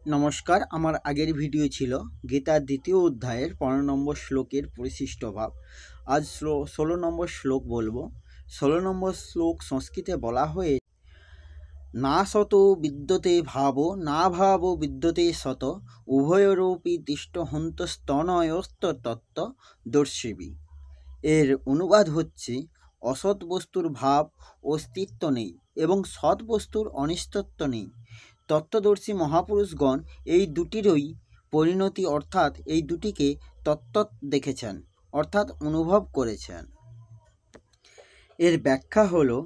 নমস্কার। আমার আগের ভিডিও ছিল গীতার দ্বিতীয় অধ্যায়ের 15 নম্বর শ্লোকের পরিশিষ্ট ভাব। আজ 16 নম্বর শ্লোক বলবো। 16 নম্বর শ্লোক সংস্কৃতে বলা হয়ে, না সত বিদ্যতে ভাব না ভাব বিদ্যতে সত উভয়রূপী দৃষ্ট হন্তস্তনয়স্ত তত্ত্ব দর্শিবি। এর অনুবাদ হচ্ছে, অসৎ বস্তুর ভাব অস্তিত্ব নেই এবং সৎ বস্তুর অনিষ্টত্ব নেই। তত্ত্বদর্শী মহাপুরুষগণ এই দুটিরই পরিণতি অর্থাৎ এই দুটিকে তত্ত্ব দেখেছেন অর্থাৎ অনুভব করেছেন। এর ব্যাখ্যা হলো,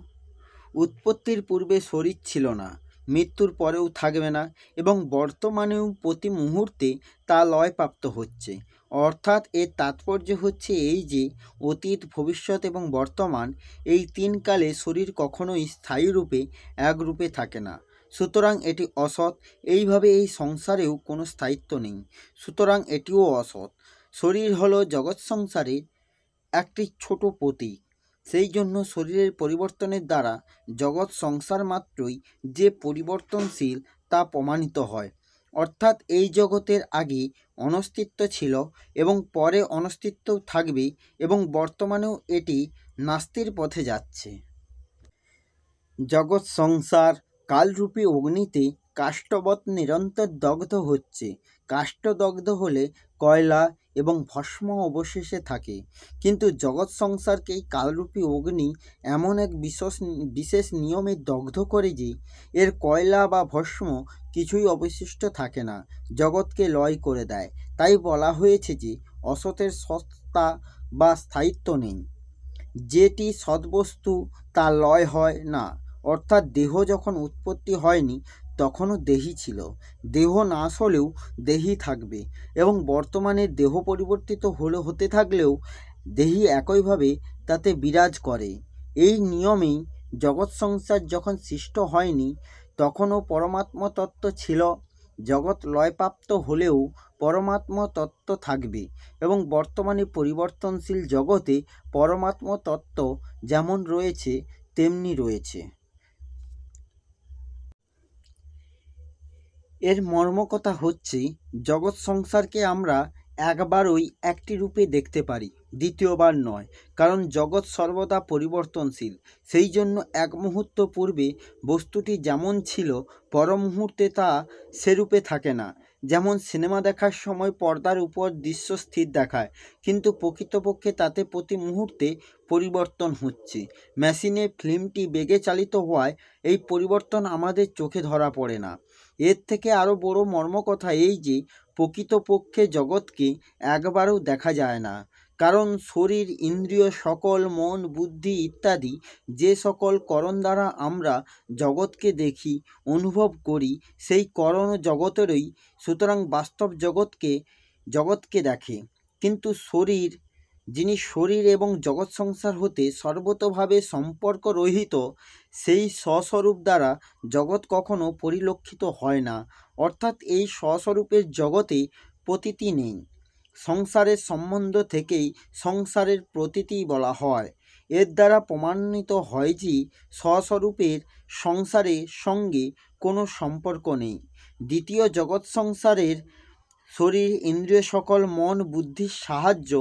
উৎপত্তির পূর্বে শরীর ছিল না, মৃত্যুর পরেও থাকবে না এবং বর্তমানেও প্রতি মুহূর্তে তা লয়প্রাপ্ত হচ্ছে। অর্থাৎ এর তাৎপর্য হচ্ছে এই যে অতীত, ভবিষ্যৎ এবং বর্তমান এই তিন কালে শরীর কখনোই স্থায়ী রূপে এক রূপে থাকে না। সুতরাং এটি অসৎ। এইভাবে এই সংসারেও কোনো স্থায়িত্ব নেই, সুতরাং এটিও অসৎ। শরীর হলো জগৎ সংসারের একটি ছোট প্রতীক। সেই জন্য শরীরের পরিবর্তনের দ্বারা জগৎ সংসার মাত্রই যে পরিবর্তনশীল তা প্রমাণিত হয়। অর্থাৎ এই জগতের আগে অনস্তিত্ব ছিল এবং পরে অনস্তিত্ব থাকবে এবং বর্তমানেও এটি নাস্তির পথে যাচ্ছে। জগৎ সংসার কালরূপী অগ্নিতে কাষ্ঠবৎ নিরন্তর দগ্ধ হচ্ছে। কাষ্ঠ দগ্ধ হলে কয়লা এবং ভস্ম অবশেষে থাকে, কিন্তু জগৎ সংসারকে কালরূপী অগ্নি এমন এক বিশেষ নিয়মে দগ্ধ করে যে এর কয়লা বা ভস্ম কিছুই অবশিষ্ট থাকে না, জগৎকে লয় করে দেয়। তাই বলা হয়েছে যে অসতের সত্তা বা স্থায়িত্ব নেই। যেটি সদ্বস্তু তা লয় হয় না। অর্থাৎ দেহ যখন উৎপত্তি হয়নি তখনও দেহই ছিল, দেহ নাশ হলেও দেহই থাকবে এবং বর্তমানে দেহ পরিবর্তিত হতে থাকলেও দেহই একইভাবে তাতে বিরাজ করে। এই নিয়মেই জগৎ সংসার যখন সৃষ্ট হয়নি তখনও পরমাত্মা তত্ত্ব ছিল। জগৎ লয়প্রাপ্ত হলেও পরমাত্মা তত্ত্ব থাকবে এবং বর্তমানে পরিবর্তনশীল জগতে পরমাত্মা তত্ত্ব যেমন রয়েছে তেমনি রয়েছে। এর মর্মকথা হচ্ছে, জগৎ সংসারকে আমরা একবারই একটি রূপে দেখতে পারি, দ্বিতীয়বার নয়। কারণ জগৎ সর্বদা পরিবর্তনশীল। সেই জন্য এক মুহূর্ত পূর্বে বস্তুটি যেমন ছিল পর মুহূর্তে তা সেরূপে থাকে না। যেমন সিনেমা দেখার সময় পর্দার উপর দৃশ্য স্থির দেখায়, কিন্তু প্রকৃতপক্ষে তাতে প্রতি মুহূর্তে পরিবর্তন হচ্ছে। মেশিনে ফিল্মটি বেগে চালিত হওয়ায় এই পরিবর্তন আমাদের চোখে ধরা পড়ে না। এর থেকে আরও বড় মর্মকথা এই যে প্রকৃতপক্ষে জগৎকে একবারও দেখা যায় না। কারণ শরীর, ইন্দ্রিয় সকল, মন, বুদ্ধি ইত্যাদি যে সকল করণ দ্বারা আমরা জগৎকে দেখি, অনুভব করি, সেই করণ জগতেরই। সুতরাং বাস্তব জগৎকে দেখে, কিন্তু যিনি শরীর এবং জগৎ সংসার হতে সর্বতোভাবে সম্পর্ক রহিত, সেই স্বস্বরূপ দ্বারা জগৎ কখনো পরিলক্ষিত হয় না। অর্থাৎ এই স্বস্বরূপের জগতে প্রতীতি নেই। সংসারের সম্বন্ধ থেকেই সংসারের প্রতীতি বলা হয়। এর দ্বারা প্রমাণিত হয় যে স্বস্বরূপের সংসারের সঙ্গে কোনো সম্পর্ক নেই। দ্বিতীয় জগৎ সংসারের শরীর, ইন্দ্রিয় সকল, মন, বুদ্ধির সাহায্য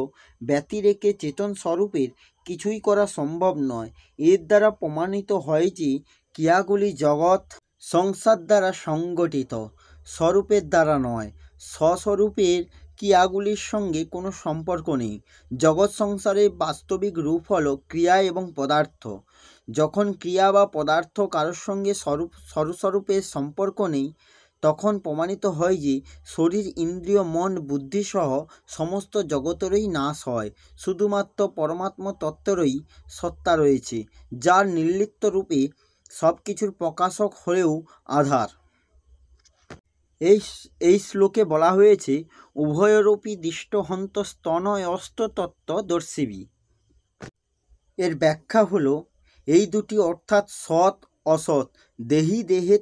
ব্যতিরেকে চেতন স্বরূপের কিছুই করা সম্ভব নয়। এর দ্বারা প্রমাণিত হয় যে ক্রিয়াগুলি জগৎ সংসার দ্বারা সংগঠিত, স্বরূপের দ্বারা নয়। স্বস্বরূপের ক্রিয়াগুলির সঙ্গে কোনো সম্পর্ক নেই। জগৎ সংসারের বাস্তবিক রূপ হল ক্রিয়া এবং পদার্থ। যখন ক্রিয়া বা পদার্থ কারোর সঙ্গে স্বরূপের সম্পর্ক নেই, তখন প্রমাণিত হয় যে শরীর, ইন্দ্রিয়, মন, বুদ্ধিসহ সমস্ত জগতেরই নাশ হয়। শুধুমাত্র পরমাত্মা তত্ত্বেরই সত্তা রয়েছে, যার নির্লিপ্ত রূপে সব কিছুর প্রকাশক হলেও আধার। এই শ্লোকে বলা হয়েছে, উভয়রূপী দৃষ্ট হন্তস্তনয়স্ত তত্ত্ব দর্শিবি। এর ব্যাখ্যা হলো, এই দুটি অর্থাৎ সৎ অসৎ দেহী দেহের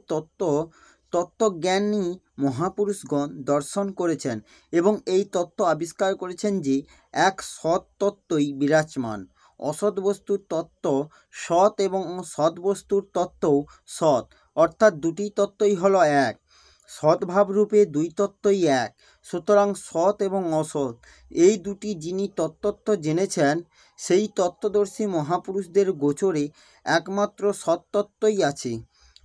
তত্ত্বজ্ঞানী মহাপুরুষগণ দর্শন করেছেন এবং এই তত্ত্ব আবিষ্কার করেছেন যে এক সৎ তত্ত্বই বিরাজমান। অসৎ বস্তুর তত্ত্ব সৎ এবং সৎ বস্তুর তত্ত্বও সৎ, অর্থাৎ দুটি তত্ত্বই হলো এক। সৎভাবরূপে দুই তত্ত্বই এক, সুতরাং সৎ এবং অসৎ এই দুটি যিনি তত্ত্বত্ব জেনেছেন, সেই তত্ত্বদর্শী মহাপুরুষদের গোচরে একমাত্র সৎতত্ত্বই আছে।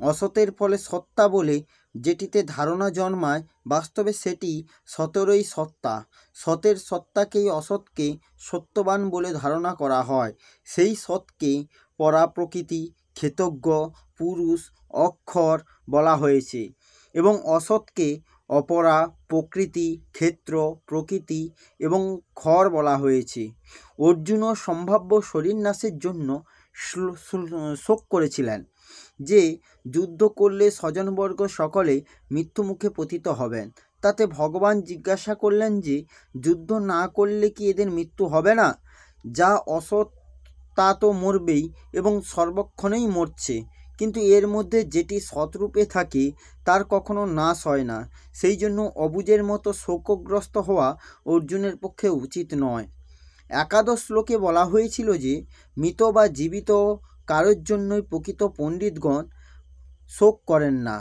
অসতের ফলে সত্তা বলে যেটিতে ধারণা জন্মায়, বাস্তবে সেটি সতেরই সত্তা। সতের সত্তাকেই অসৎকে সত্যবান বলে ধারণা করা হয়। সেই সৎকে পরাপ্রকৃতি, ক্ষেতজ্ঞ, পুরুষ, অক্ষর বলা হয়েছে এবং অসৎকে অপরা, প্রকৃতি, ক্ষেত্র, প্রকৃতি এবং খর বলা হয়েছে। অর্জুনও সম্ভাব্য শরীর নাশের জন্য শোক করেছিলেন যে যুদ্ধ করলে স্বজনবর্গ সকলে মৃত্যুমুখে পতিত হবেন। তাতে ভগবান জিজ্ঞাসা করলেন যে যুদ্ধ না করলে কি এদের মৃত্যু হবে না? যা অসৎ তা তো মরবেই এবং সর্বক্ষণেই মরছে, কিন্তু এর মধ্যে যেটি সৎরূপে থাকে তার কখনো নাশ হয় না। সেই জন্য অবুজের মতো শোকগ্রস্ত হওয়া অর্জুনের পক্ষে উচিত নয়। একাদশ শ্লোকে বলা হয়েছিল যে মৃত বা জীবিত কারোর জন্যই প্রকৃত পণ্ডিতগণ শোক করেন না।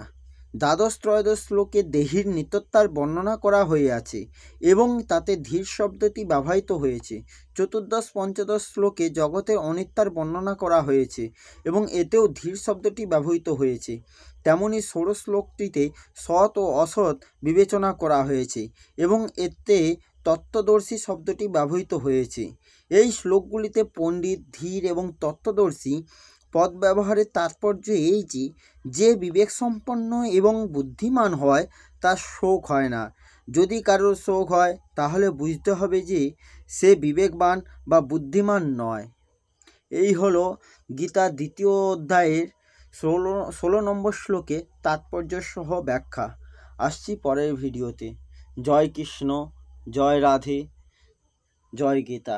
দ্বাদশ ত্রয়োদশ শ্লোকে দেহির নিত্যতার বর্ণনা করা হয়ে আছে এবং তাতে ধীর শব্দটি ব্যবহৃত হয়েছে। চতুর্দশ পঞ্চদশ শ্লোকে জগতের অনিত্যার বর্ণনা করা হয়েছে এবং এতেও ধীর শব্দটি ব্যবহৃত হয়েছে। তেমনি ষোড়শ শ্লোকটিতে সৎ ও অসৎ বিবেচনা করা হয়েছে এবং এতে তত্ত্বদর্শী শব্দটি ব্যবহৃত হয়েছে। এই শ্লোকগুলিতে পণ্ডিত, ধীর এবং তত্ত্বদর্শী পদ ব্যবহারের তাৎপর্য এই যে বিবেকসম্পন্ন এবং বুদ্ধিমান হয় তার শোক হয় না। যদি কারোর শোক হয় তাহলে বুঝতে হবে যে সে বিবেকবান বা বুদ্ধিমান নয়। এই হলো গীতার দ্বিতীয় অধ্যায়ের 16 নম্বর শ্লোকে তাৎপর্য সহ ব্যাখ্যা। আসছি পরের ভিডিওতে। জয় কৃষ্ণ, জয় রাধে, জয় গীতা।